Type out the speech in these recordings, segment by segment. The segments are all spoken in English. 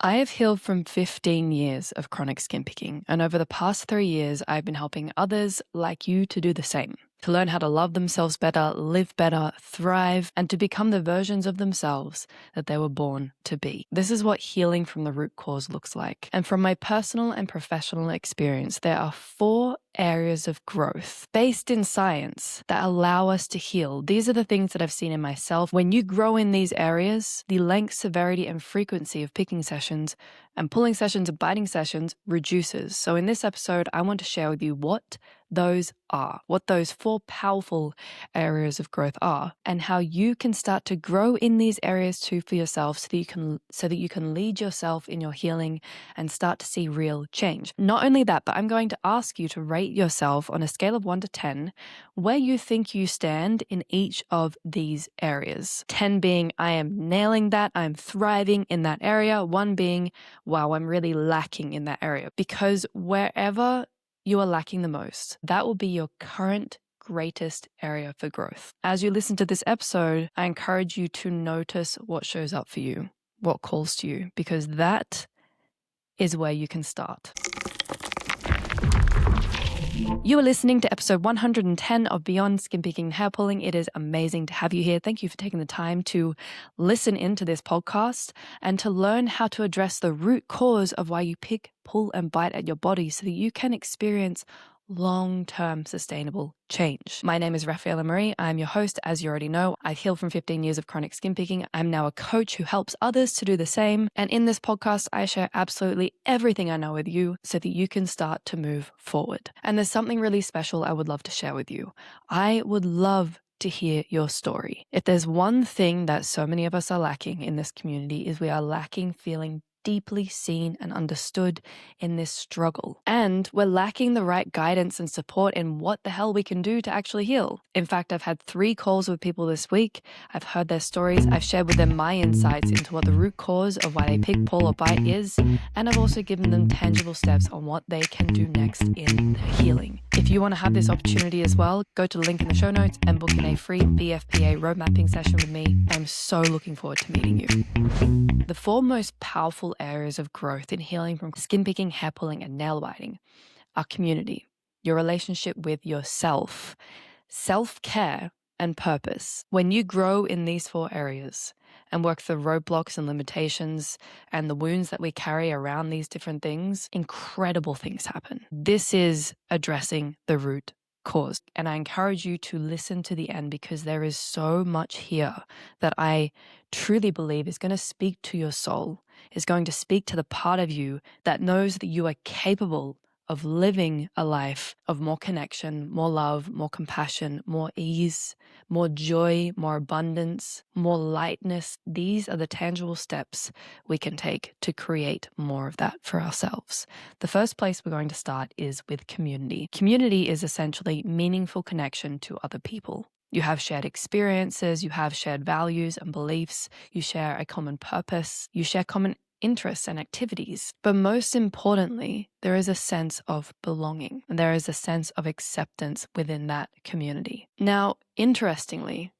I have healed from 15 years of chronic skin picking, and over the past 3 years, I've been helping others like you to do the same, to learn how to love themselves better, live better, thrive, and to become the versions of themselves that they were born to be. This is what healing from the root cause looks like. And from my personal and professional experience, there are 4 areas of growth based in science that allow us to heal. These are the things that I've seen in myself. When you grow in these areas, the length, severity, and frequency of picking sessions and pulling sessions and biting sessions reduces. So in this episode, I want to share with you what those are, what those 4 powerful areas of growth are, and how you can start to grow in these areas too for yourself so that you can lead yourself in your healing and start to see real change. Not only that, but I'm going to ask you to rate yourself on a scale of 1 to 10 where you think you stand in each of these areas. 10 being I am nailing that, I'm thriving in that area. 1 being wow, I'm really lacking in that area. Because wherever you are lacking the most, that will be your current greatest area for growth. As you listen to this episode, I encourage you to notice what shows up for you, what calls to you, because that is where you can start. You are listening to episode 110 of Beyond Skin Picking and Hair Pulling. It is amazing to have you here. Thank you for taking the time to listen into this podcast and to learn how to address the root cause of why you pick, pull, and bite at your body so that you can experience long-term sustainable change. My name is Rafaela Marie. I'm your host. As you already know, I've healed from 15 years of chronic skin picking. I'm now a coach who helps others to do the same. And in this podcast, I share absolutely everything I know with you so that you can start to move forward. And there's something really special I would love to share with you. I would love to hear your story. If there's one thing that so many of us are lacking in this community is we are lacking feeling deeply seen and understood in this struggle. And we're lacking the right guidance and support in what the hell we can do to actually heal. In fact, I've had 3 calls with people this week. I've heard their stories. I've shared with them my insights into what the root cause of why they pick, pull, or bite is. And I've also given them tangible steps on what they can do next in their healing. If you want to have this opportunity as well, go to the link in the show notes and book in a free BFPA road mapping session with me. I'm so looking forward to meeting you. The 4 most powerful areas of growth in healing from skin picking, hair pulling, and nail biting are community, your relationship with yourself, self-care, and purpose. When you grow in these 4 areas and work through roadblocks and limitations and the wounds that we carry around these different things, incredible things happen. This is addressing the root cause. And I encourage you to listen to the end because there is so much here that I truly believe is going to speak to your soul, is going to speak to the part of you that knows that you are capable of living a life of more connection, more love, more compassion, more ease, more joy, more abundance, more lightness. These are the tangible steps we can take to create more of that for ourselves. The first place we're going to start is with community. Community is essentially meaningful connection to other people. You have shared experiences, you have shared values and beliefs, you share a common purpose, you share common interests and activities. But most importantly, there is a sense of belonging and there is a sense of acceptance within that community. Now, interestingly,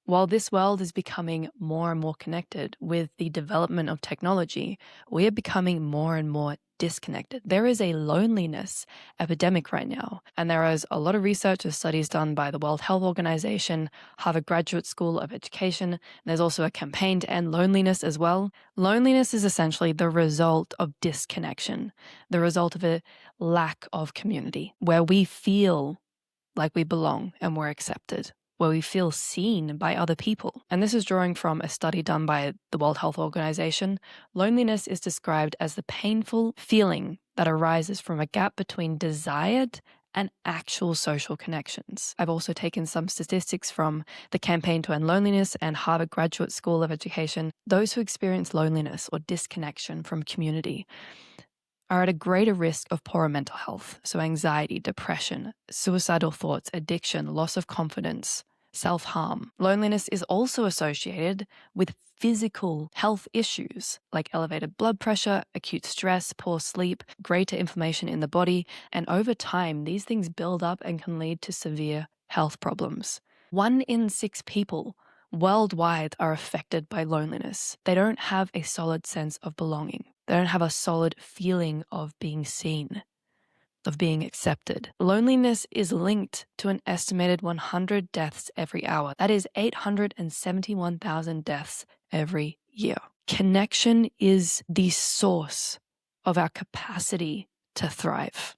while this world is becoming more and more connected with the development of technology, we are becoming more and more disconnected. There is a loneliness epidemic right now, and there is a lot of research and studies done by the World Health Organization, Harvard Graduate School of Education. There's also a campaign to end loneliness as well. Loneliness is essentially the result of disconnection, the result of a lack of community, where we feel like we belong and we're accepted, where we feel seen by other people. And this is drawing from a study done by the World Health Organization. Loneliness is described as the painful feeling that arises from a gap between desired and actual social connections. I've also taken some statistics from the Campaign to End Loneliness and Harvard Graduate School of Education. Those who experience loneliness or disconnection from community are at a greater risk of poorer mental health. So anxiety, depression, suicidal thoughts, addiction, loss of confidence, self-harm. Loneliness is also associated with physical health issues like elevated blood pressure, acute stress, poor sleep, greater inflammation in the body, and over time, these things build up and can lead to severe health problems. 1 in 6 people worldwide are affected by loneliness. They don't have a solid sense of belonging. They don't have a solid feeling of being seen, of being accepted. Loneliness is linked to an estimated 100 deaths every hour. That is 871,000 deaths every year. Connection is the source of our capacity to thrive.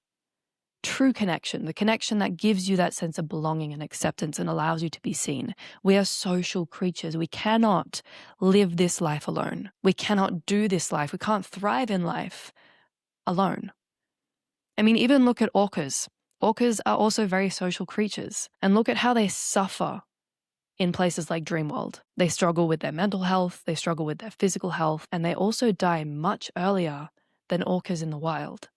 True connection, the connection that gives you that sense of belonging and acceptance and allows you to be seen. We are social creatures. We cannot live this life alone. We cannot do this life. We can't thrive in life alone. I mean, even look at orcas. Orcas are also very social creatures. And look at how they suffer in places like Dreamworld. They struggle with their mental health, they struggle with their physical health, and they also die much earlier than orcas in the wild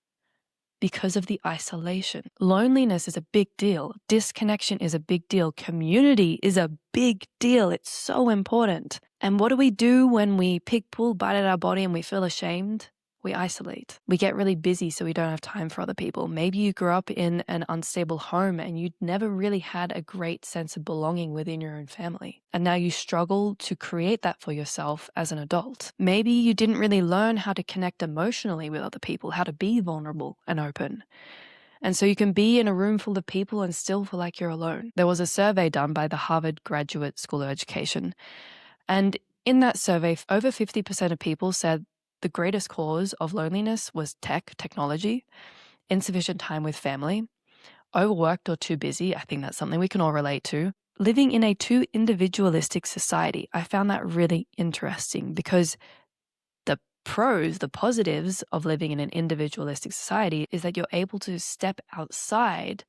because of the isolation. Loneliness is a big deal. Disconnection is a big deal. Community is a big deal. It's so important. And what do we do when we pick, pull, bite at our body and we feel ashamed? We isolate. We get really busy so we don't have time for other people. Maybe you grew up in an unstable home and you never really had a great sense of belonging within your own family. And now you struggle to create that for yourself as an adult. Maybe you didn't really learn how to connect emotionally with other people, how to be vulnerable and open. And so you can be in a room full of people and still feel like you're alone. There was a survey done by the Harvard Graduate School of Education. And in that survey, over 50% of people said the greatest cause of loneliness was technology, insufficient time with family, overworked or too busy. I think that's something we can all relate to. Living in a too individualistic society. I found that really interesting because the pros, the positives of living in an individualistic society is that you're able to step outside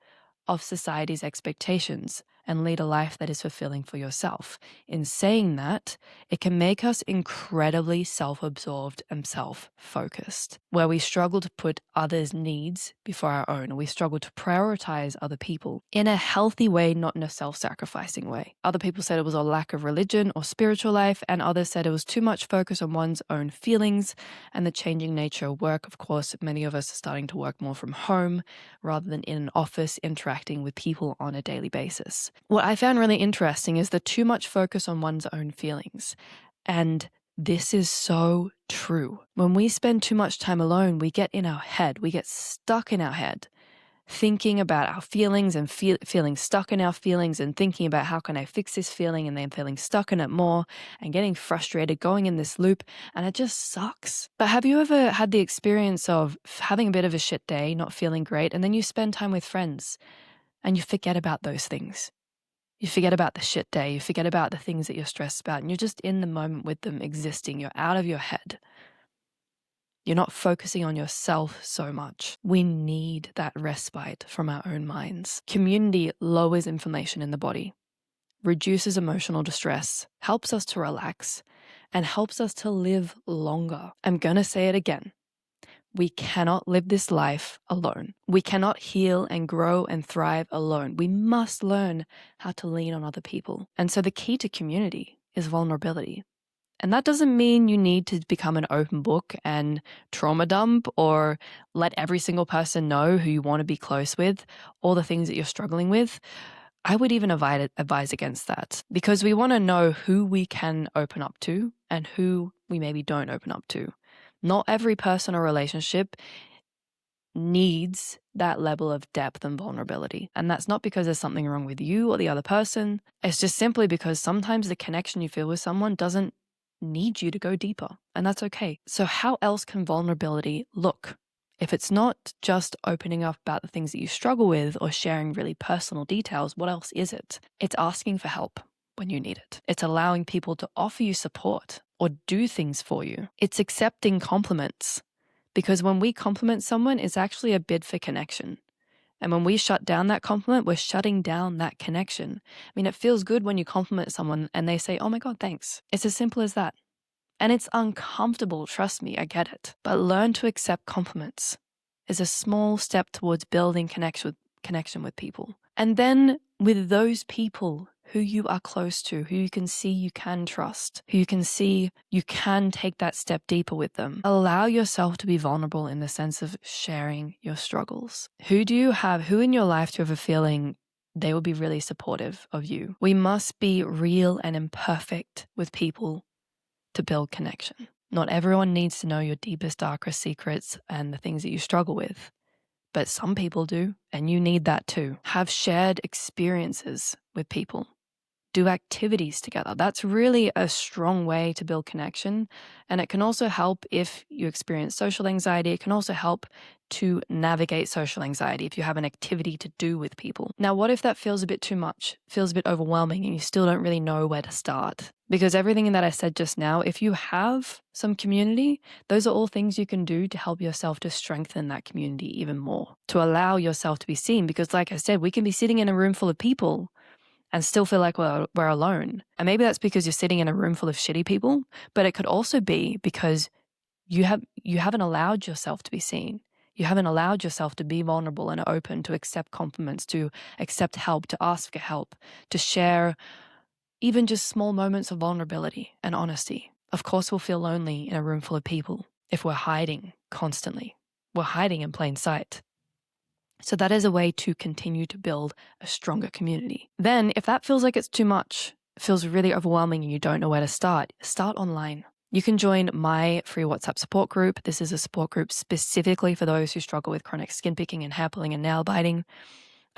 of society's expectations and lead a life that is fulfilling for yourself. In saying that, it can make us incredibly self-absorbed and self-focused, where we struggle to put others' needs before our own. We struggle to prioritize other people in a healthy way, not in a self-sacrificing way. Other people said it was a lack of religion or spiritual life, and others said it was too much focus on one's own feelings and the changing nature of work. Of course, many of us are starting to work more from home rather than in an office, interacting with people on a daily basis. What I found really interesting is the too much focus on one's own feelings. And this is so true. When we spend too much time alone, we get in our head, we get stuck in our head, thinking about our feelings and feeling stuck in our feelings and thinking about how can I fix this feeling and then feeling stuck in it more and getting frustrated, going in this loop, and it just sucks. But have you ever had the experience of having a bit of a shit day, not feeling great, and then you spend time with friends and you forget about those things? You forget about the shit day, you forget about the things that you're stressed about, and you're just in the moment with them existing. You're out of your head. You're not focusing on yourself so much. We need that respite from our own minds. Community lowers inflammation in the body, reduces emotional distress, helps us to relax, and helps us to live longer. I'm gonna say it again. We cannot live this life alone. We cannot heal and grow and thrive alone. We must learn how to lean on other people. And so the key to community is vulnerability. And that doesn't mean you need to become an open book and trauma dump or let every single person know who you want to be close with, all the things that you're struggling with. I would even advise against that because we want to know who we can open up to and who we maybe don't open up to. Not every person or relationship needs that level of depth and vulnerability. And that's not because there's something wrong with you or the other person. It's just simply because sometimes the connection you feel with someone doesn't need you to go deeper, and that's okay. So how else can vulnerability look? If it's not just opening up about the things that you struggle with or sharing really personal details, what else is it? It's asking for help when you need it. It's allowing people to offer you support or do things for you. It's accepting compliments, because when we compliment someone, it's actually a bid for connection. And when we shut down that compliment, we're shutting down that connection. I mean, it feels good when you compliment someone and they say, "Oh my God, thanks." It's as simple as that. And it's uncomfortable, trust me, I get it. But learn to accept compliments is a small step towards building connection with people. And then with those people who you are close to, who you can see you can trust, who you can see you can take that step deeper with them, allow yourself to be vulnerable in the sense of sharing your struggles. Who in your life do you have a feeling they will be really supportive of you? We must be real and imperfect with people to build connection. Not everyone needs to know your deepest, darkest secrets and the things that you struggle with, but some people do, and you need that too. Have shared experiences with people. Do activities together. That's really a strong way to build connection. And it can also help if you experience social anxiety. It can also help to navigate social anxiety if you have an activity to do with people. Now, what if that feels a bit too much, feels a bit overwhelming, and you still don't really know where to start? Because everything that I said just now, if you have some community, those are all things you can do to help yourself to strengthen that community even more, to allow yourself to be seen. Because like I said, we can be sitting in a room full of people and still feel like we're alone. And maybe that's because you're sitting in a room full of shitty people, but it could also be because you haven't allowed yourself to be seen. You haven't allowed yourself to be vulnerable and open, to accept compliments, to accept help, to ask for help, to share even just small moments of vulnerability and honesty. Of course, we'll feel lonely in a room full of people if we're hiding constantly. We're hiding in plain sight. So that is a way to continue to build a stronger community. Then if that feels like it's too much, feels really overwhelming and you don't know where to start online. You can join my free WhatsApp support group. This is a support group specifically for those who struggle with chronic skin picking and hair pulling and nail biting.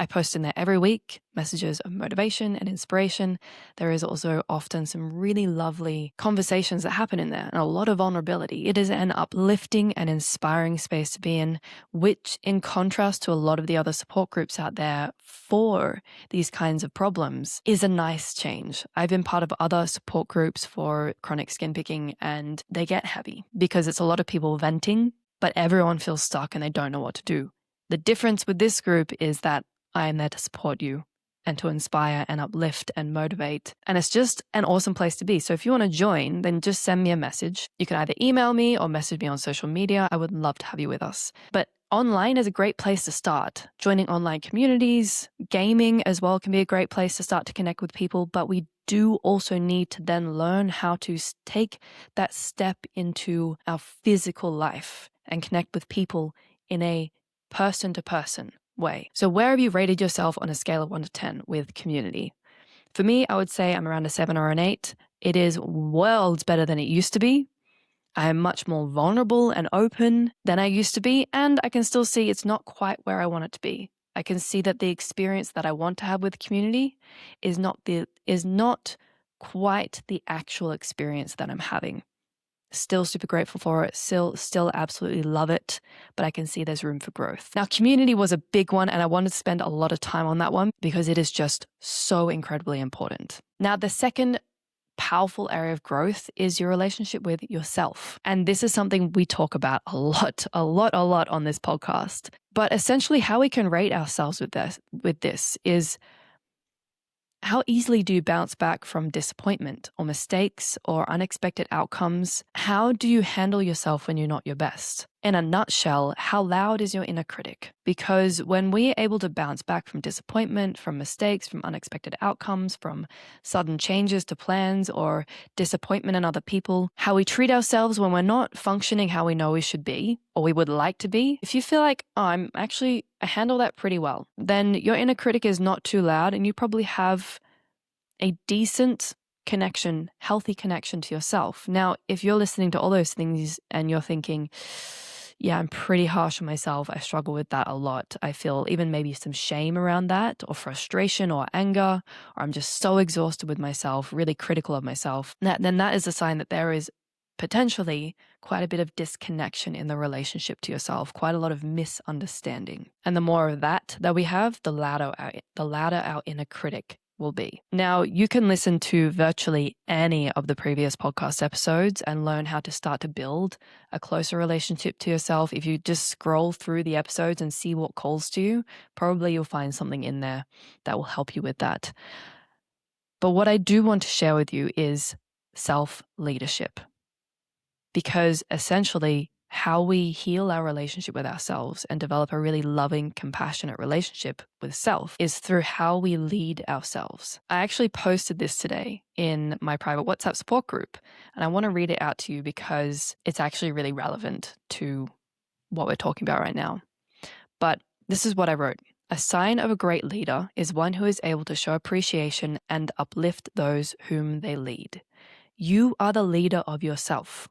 I post in there every week, messages of motivation and inspiration. There is also often some really lovely conversations that happen in there and a lot of vulnerability. It is an uplifting and inspiring space to be in, which in contrast to a lot of the other support groups out there for these kinds of problems is a nice change. I've been part of other support groups for chronic skin picking and they get heavy because it's a lot of people venting, but everyone feels stuck and they don't know what to do. The difference with this group is that I am there to support you and to inspire and uplift and motivate. And it's just an awesome place to be. So if you want to join, then just send me a message. You can either email me or message me on social media. I would love to have you with us. But online is a great place to start. Joining online communities, gaming as well can be a great place to start to connect with people. But we do also need to then learn how to take that step into our physical life and connect with people in a person-to-person way. So where have you rated yourself on a scale of 1 to 10 with community? For me, I would say I'm around a 7 or an 8. It is worlds better than it used to be. I am much more vulnerable and open than I used to be, and I can still see it's not quite where I want it to be. I can see that the experience that I want to have with community is not quite the actual experience that I'm having. Still super grateful for it, still absolutely love it, but I can see there's room for growth. Now, community was a big one, and I wanted to spend a lot of time on that one because it is just so incredibly important. Now, the second powerful area of growth is your relationship with yourself. And this is something we talk about a lot on this podcast. But essentially how we can rate ourselves with this is how easily do you bounce back from disappointment or mistakes or unexpected outcomes? How do you handle yourself when you're not your best? In a nutshell, how loud is your inner critic? Because when we're able to bounce back from disappointment, from mistakes, from unexpected outcomes, from sudden changes to plans or disappointment in other people, how we treat ourselves when we're not functioning how we know we should be or we would like to be, if you feel like, oh, I handle that pretty well, then your inner critic is not too loud and you probably have a decent connection, healthy connection to yourself. Now, if you're listening to all those things and you're thinking, yeah, I'm pretty harsh on myself, I struggle with that a lot. I feel even maybe some shame around that or frustration or anger, or I'm just so exhausted with myself, really critical of myself, then that is a sign that there is potentially quite a bit of disconnection in the relationship to yourself, quite a lot of misunderstanding. And the more of that we have, the louder our inner critic will be. Now, you can listen to virtually any of the previous podcast episodes and learn how to start to build a closer relationship to yourself. If you just scroll through the episodes and see what calls to you, probably you'll find something in there that will help you with that. But what I do want to share with you is self-leadership. Because essentially, how we heal our relationship with ourselves and develop a really loving, compassionate relationship with self is through how we lead ourselves. I actually posted this today in my private WhatsApp support group, and I want to read it out to you because it's actually really relevant to what we're talking about right now. But this is what I wrote. A sign of a great leader is one who is able to show appreciation and uplift those whom they lead. You are the leader of yourself.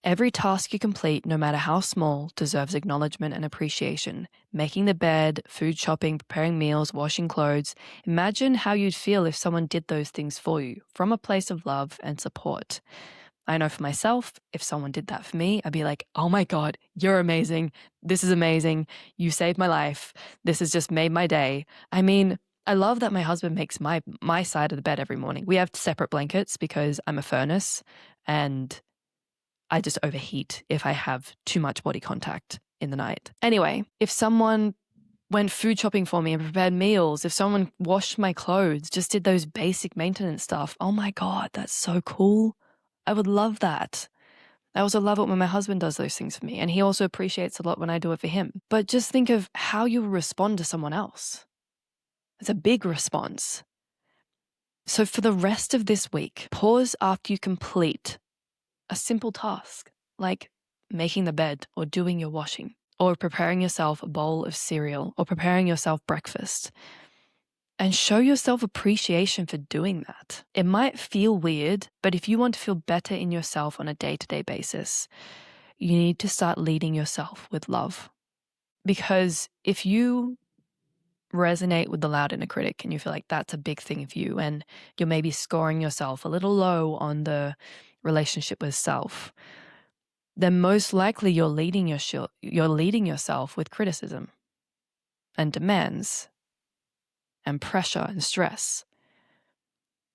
Every task you complete, no matter how small, deserves acknowledgement and appreciation. Making the bed, food shopping, preparing meals, washing clothes. Imagine how you'd feel if someone did those things for you from a place of love and support. I know for myself, if someone did that for me, I'd be like, oh my God, you're amazing. This is amazing. You saved my life. This has just made my day. I mean, I love that my husband makes my side of the bed every morning. We have separate blankets because I'm a furnace and I just overheat if I have too much body contact in the night. Anyway, if someone went food shopping for me and prepared meals, if someone washed my clothes, just did those basic maintenance stuff, oh my God, that's so cool. I would love that. I also love it when my husband does those things for me, and he also appreciates a lot when I do it for him. But just think of how you will respond to someone else. It's a big response. So for the rest of this week, pause after you complete a simple task like making the bed or doing your washing or preparing yourself a bowl of cereal or preparing yourself breakfast, and show yourself appreciation for doing that. It might feel weird, but if you want to feel better in yourself on a day-to-day basis, you need to start leading yourself with love. Because if you resonate with the loud inner critic and you feel like that's a big thing of you and you're maybe scoring yourself a little low on the relationship with self, then most likely you're leading yourself with criticism and demands and pressure and stress.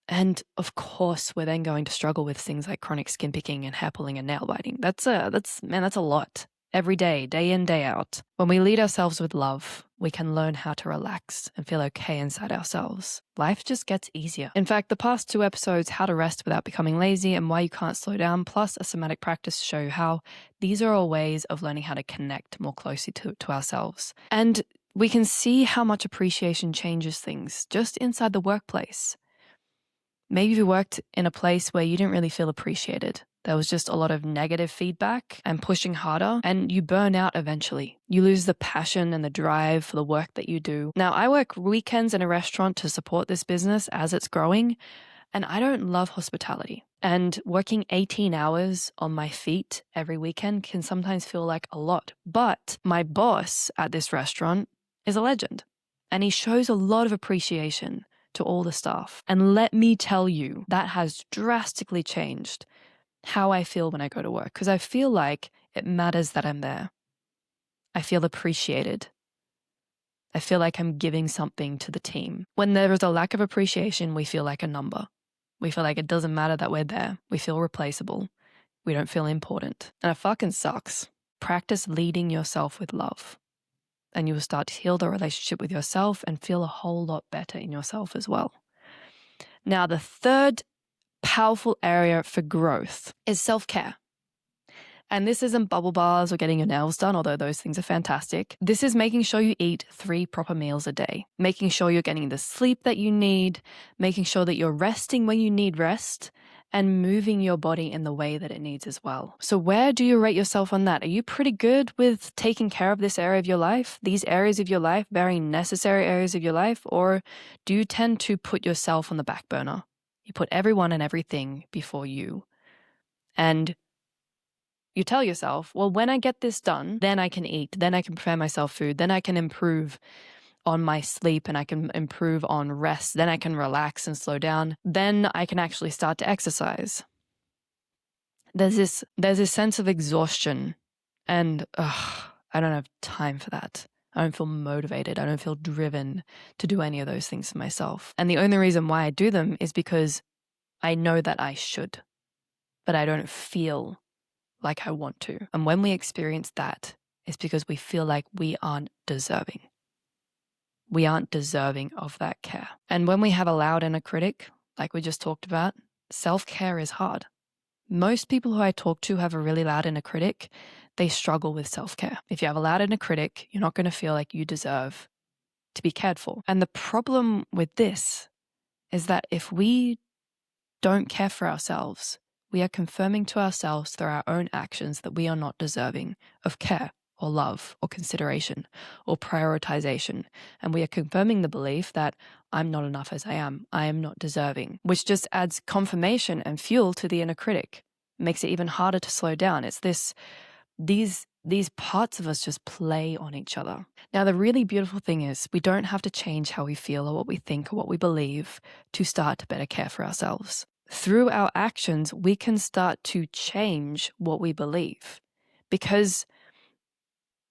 And of course, we're then going to struggle with things like chronic skin picking and hair pulling and nail biting. That's a lot. Every day, day in, day out. When we lead ourselves with love, we can learn how to relax and feel okay inside ourselves. Life just gets easier. In fact, the past 2 episodes, how to rest without becoming lazy and why you can't slow down, plus a somatic practice show you how these are all ways of learning how to connect more closely to ourselves. And we can see how much appreciation changes things just inside the workplace. Maybe you worked in a place where you didn't really feel appreciated. There was just a lot of negative feedback and pushing harder, and you burn out eventually. You lose the passion and the drive for the work that you do. Now, I work weekends in a restaurant to support this business as it's growing, and I don't love hospitality. And working 18 hours on my feet every weekend can sometimes feel like a lot. But my boss at this restaurant is a legend, and he shows a lot of appreciation to all the staff. And let me tell you, that has drastically changed how I feel when I go to work, because I feel like it matters that I'm there. I feel appreciated. I feel like I'm giving something to the team. When there is a lack of appreciation, we feel like a number. We feel like it doesn't matter that we're there. We feel replaceable. We don't feel important. And it fucking sucks. Practice leading yourself with love, and you will start to heal the relationship with yourself and feel a whole lot better in yourself as well. Now, the third powerful area for growth is self-care. And this isn't bubble baths or getting your nails done, although those things are fantastic. This is making sure you eat 3 proper meals a day, making sure you're getting the sleep that you need, making sure that you're resting when you need rest, and moving your body in the way that it needs as well. So where do you rate yourself on that? Are you pretty good with taking care of this area of your life, these areas of your life, very necessary areas of your life, or do you tend to put yourself on the back burner? You put everyone and everything before you. And you tell yourself, well, when I get this done, then I can eat, then I can prepare myself food, then I can improve on my sleep and I can improve on rest, then I can relax and slow down, then I can actually start to exercise. There's this sense of exhaustion and I don't have time for that. I don't feel motivated. I don't feel driven to do any of those things for myself. And the only reason why I do them is because I know that I should, but I don't feel like I want to. And when we experience that, it's because we feel like we aren't deserving. We aren't deserving of that care. And when we have a loud inner critic, like we just talked about, self-care is hard. Most people who I talk to have a really loud inner critic. They struggle with self-care. If you have a loud inner critic, you're not going to feel like you deserve to be cared for. And the problem with this is that if we don't care for ourselves, we are confirming to ourselves through our own actions that we are not deserving of care or love or consideration or prioritization. And we are confirming the belief that I'm not enough as I am not deserving, which just adds confirmation and fuel to the inner critic. makes it even harder to slow down. It's these parts of us just play on each other. Now, the really beautiful thing is we don't have to change how we feel or what we think or what we believe to start to better care for ourselves. Through our actions, we can start to change what we believe, because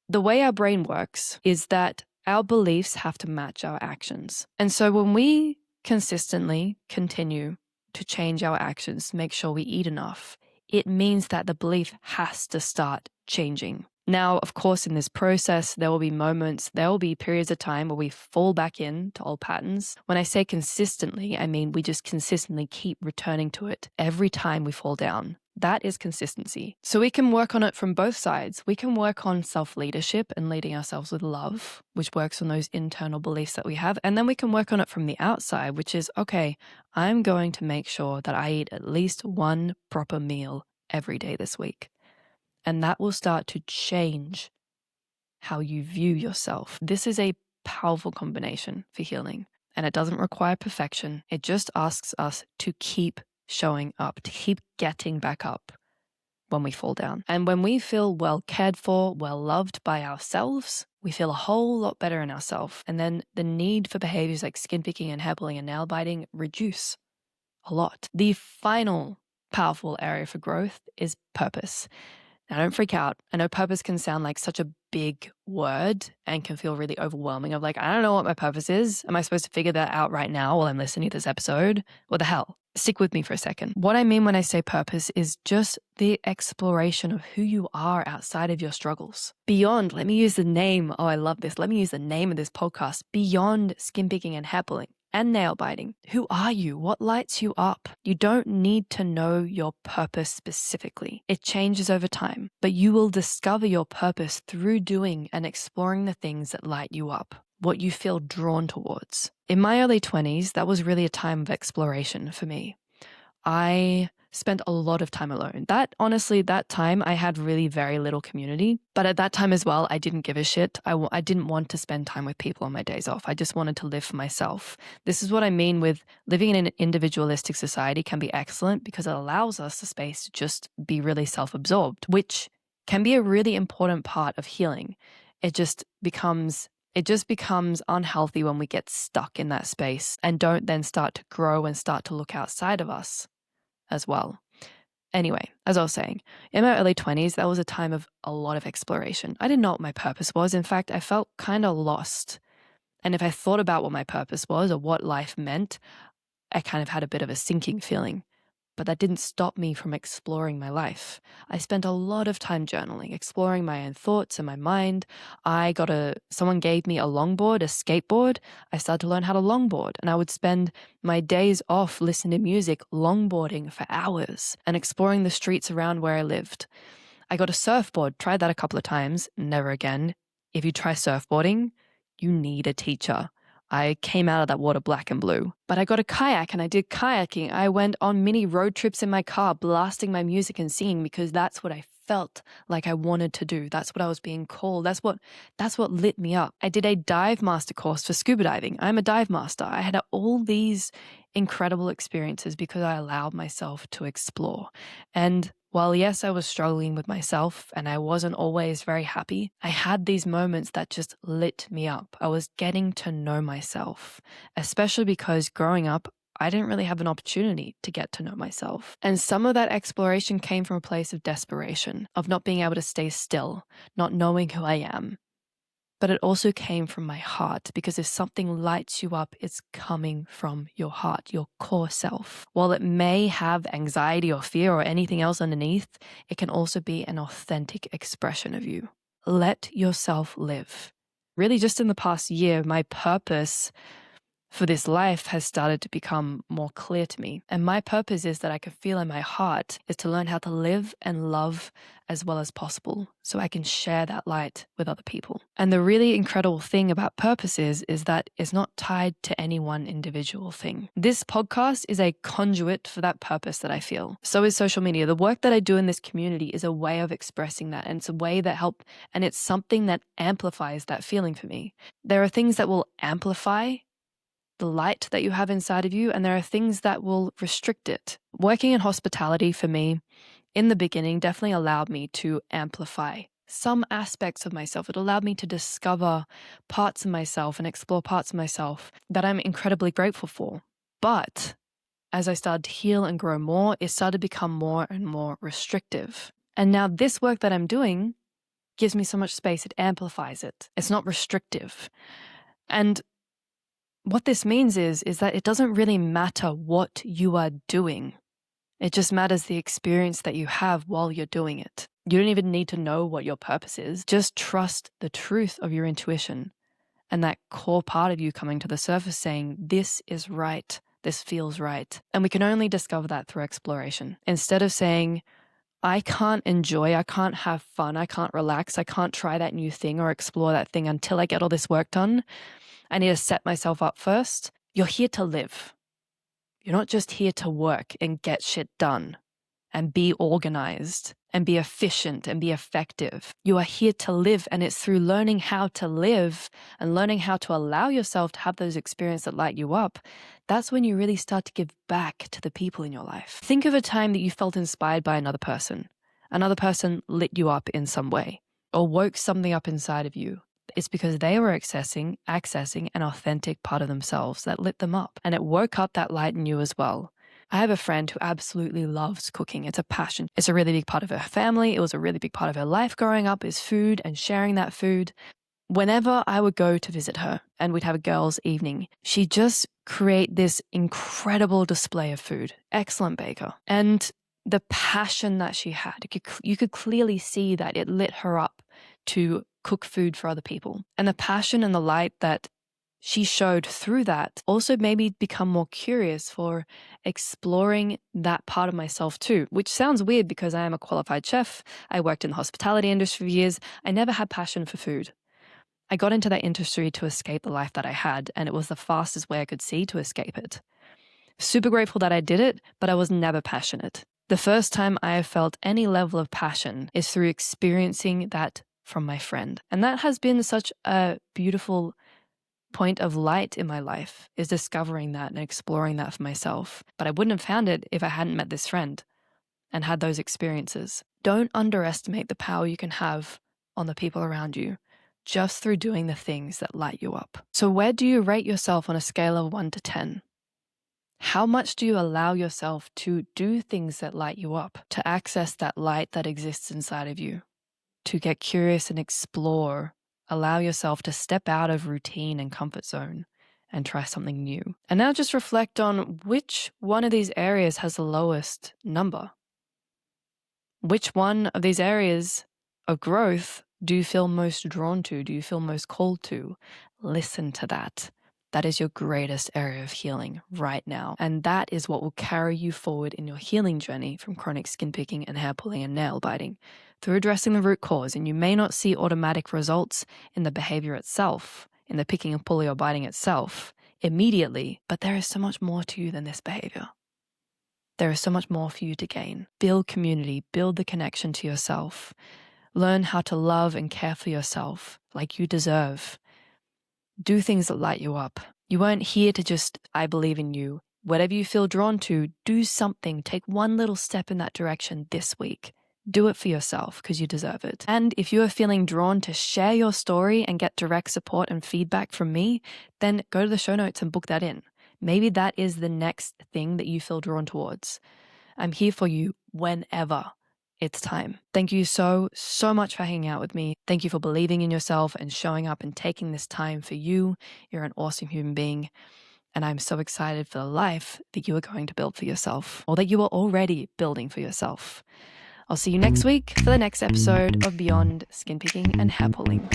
the way our brain works is that our beliefs have to match our actions. And so when we consistently continue to change our actions, make sure we eat enough, it means that the belief has to start changing. Now, of course, in this process, there will be moments, there will be periods of time where we fall back into old patterns. When I say consistently, I mean we just consistently keep returning to it every time we fall down. That is consistency. So we can work on it from both sides. We can work on self-leadership and leading ourselves with love, which works on those internal beliefs that we have. And then we can work on it from the outside, which is, okay, I'm going to make sure that I eat at least one proper meal every day this week. And that will start to change how you view yourself. This is a powerful combination for healing, and it doesn't require perfection. It just asks us to keep showing up, to keep getting back up when we fall down. And when we feel well cared for, well loved by ourselves, we feel a whole lot better in ourselves. And then the need for behaviors like skin picking and hair pulling and nail biting reduce a lot. The final powerful area for growth is purpose. Now, don't freak out. I know purpose can sound like such a big word and can feel really overwhelming of like, I don't know what my purpose is. Am I supposed to figure that out right now while I'm listening to this episode? What the hell? Stick with me for a second. What I mean when I say purpose is just the exploration of who you are outside of your struggles. Beyond, let me use the name. Oh, I love this. Let me use the name of this podcast. Beyond skin picking and hair pulling and nail biting. Who are you? What lights you up? You don't need to know your purpose specifically. It changes over time, but you will discover your purpose through doing and exploring the things that light you up, what you feel drawn towards. In my early 20s, that was really a time of exploration for me. I spent a lot of time alone. That time I had really very little community. But at that time as well, I didn't give a shit. I didn't want to spend time with people on my days off. I just wanted to live for myself. This is what I mean with living in an individualistic society can be excellent because it allows us the space to just be really self-absorbed, which can be a really important part of healing. It just becomes unhealthy when we get stuck in that space and don't then start to grow and start to look outside of us as well. Anyway, as I was saying, in my early 20s, that was a time of a lot of exploration. I didn't know what my purpose was. In fact, I felt kind of lost. And if I thought about what my purpose was or what life meant, I kind of had a bit of a sinking feeling. But that didn't stop me from exploring my life. I spent a lot of time journaling, exploring my own thoughts and my mind. Someone gave me a longboard, a skateboard. I started to learn how to longboard, and I would spend my days off listening to music, longboarding for hours and exploring the streets around where I lived. I got a surfboard, tried that a couple of times, never again. If you try surfboarding, you need a teacher. I came out of that water black and blue. But I got a kayak and I did kayaking. I went on mini road trips in my car, blasting my music and singing because that's what I felt like I wanted to do. That's what I was being called. That's what lit me up. I did a dive master course for scuba diving. I'm a dive master. I had all these incredible experiences because I allowed myself to explore. And while yes, I was struggling with myself and I wasn't always very happy, I had these moments that just lit me up. I was getting to know myself, especially because growing up, I didn't really have an opportunity to get to know myself. And some of that exploration came from a place of desperation, of not being able to stay still, not knowing who I am. But it also came from my heart, because if something lights you up, it's coming from your heart, your core self. While it may have anxiety or fear or anything else underneath, it can also be an authentic expression of you. Let yourself live. Really, just in the past year, my purpose for this life has started to become more clear to me. And my purpose is that I can feel in my heart is to learn how to live and love as well as possible so I can share that light with other people. And the really incredible thing about purpose is that it's not tied to any one individual thing. This podcast is a conduit for that purpose that I feel. So is social media. The work that I do in this community is a way of expressing that, and it's a way that and it's something that amplifies that feeling for me. There are things that will amplify the light that you have inside of you, and there are things that will restrict it. Working in hospitality for me in the beginning definitely allowed me to amplify some aspects of myself. It allowed me to discover parts of myself and explore parts of myself that I'm incredibly grateful for. But as I started to heal and grow more, it started to become more and more restrictive. And now this work that I'm doing gives me so much space, it amplifies it. It's not restrictive. And what this means is that it doesn't really matter what you are doing. It just matters the experience that you have while you're doing it. You don't even need to know what your purpose is. Just trust the truth of your intuition and that core part of you coming to the surface saying, this is right, this feels right. And we can only discover that through exploration. Instead of saying, I can't enjoy, I can't have fun, I can't relax, I can't try that new thing or explore that thing until I get all this work done. I need to set myself up first. You're here to live. You're not just here to work and get shit done and be organized and be efficient and be effective. You are here to live, and it's through learning how to live and learning how to allow yourself to have those experiences that light you up. That's when you really start to give back to the people in your life. Think of a time that you felt inspired by another person. Another person lit you up in some way or woke something up inside of you. It's because they were accessing an authentic part of themselves that lit them up, and it woke up that light in you as well. I have a friend who absolutely loves cooking. It's a passion. It's a really big part of her family. It was a really big part of her life growing up, is food and sharing that food. Whenever I would go to visit her and we'd have a girls' evening, she'd just create this incredible display of food. Excellent baker. And the passion that she had, you could clearly see that it lit her up to cook food for other people. And the passion and the light that she showed through that also made me become more curious for exploring that part of myself too, which sounds weird because I am a qualified chef. I worked in the hospitality industry for years. I never had passion for food. I got into that industry to escape the life that I had, and it was the fastest way I could see to escape it. Super grateful that I did it, but I was never passionate. The first time I have felt any level of passion is through experiencing that from my friend. And that has been such a beautiful point of light in my life, is discovering that and exploring that for myself. But I wouldn't have found it if I hadn't met this friend and had those experiences. Don't underestimate the power you can have on the people around you just through doing the things that light you up. So where do you rate yourself on a scale of 1 to 10? How much do you allow yourself to do things that light you up, to access that light that exists inside of you, to get curious and explore, allow yourself to step out of routine and comfort zone and try something new? And now just reflect on which one of these areas has the lowest number. Which one of these areas of growth do you feel most drawn to? Do you feel most called to? Listen to that. That is your greatest area of healing right now. And that is what will carry you forward in your healing journey from chronic skin picking and hair pulling and nail biting through addressing the root cause. And you may not see automatic results in the behavior itself, in the picking and pulling or biting itself immediately, but there is so much more to you than this behavior. There is so much more for you to gain. Build community, build the connection to yourself. Learn how to love and care for yourself like you deserve. Do things that light you up. You weren't here to just, I believe in you. Whatever you feel drawn to, do something. Take one little step in that direction this week. Do it for yourself because you deserve it. And if you are feeling drawn to share your story and get direct support and feedback from me, then go to the show notes and book that in. Maybe that is the next thing that you feel drawn towards. I'm here for you whenever it's time. Thank you so much for hanging out with me. Thank you for believing in yourself and showing up and taking this time for you. You're an awesome human being. And I'm so excited for the life that you are going to build for yourself, or that you are already building for yourself. I'll see you next week for the next episode of Beyond Skin Picking and Hair Pulling.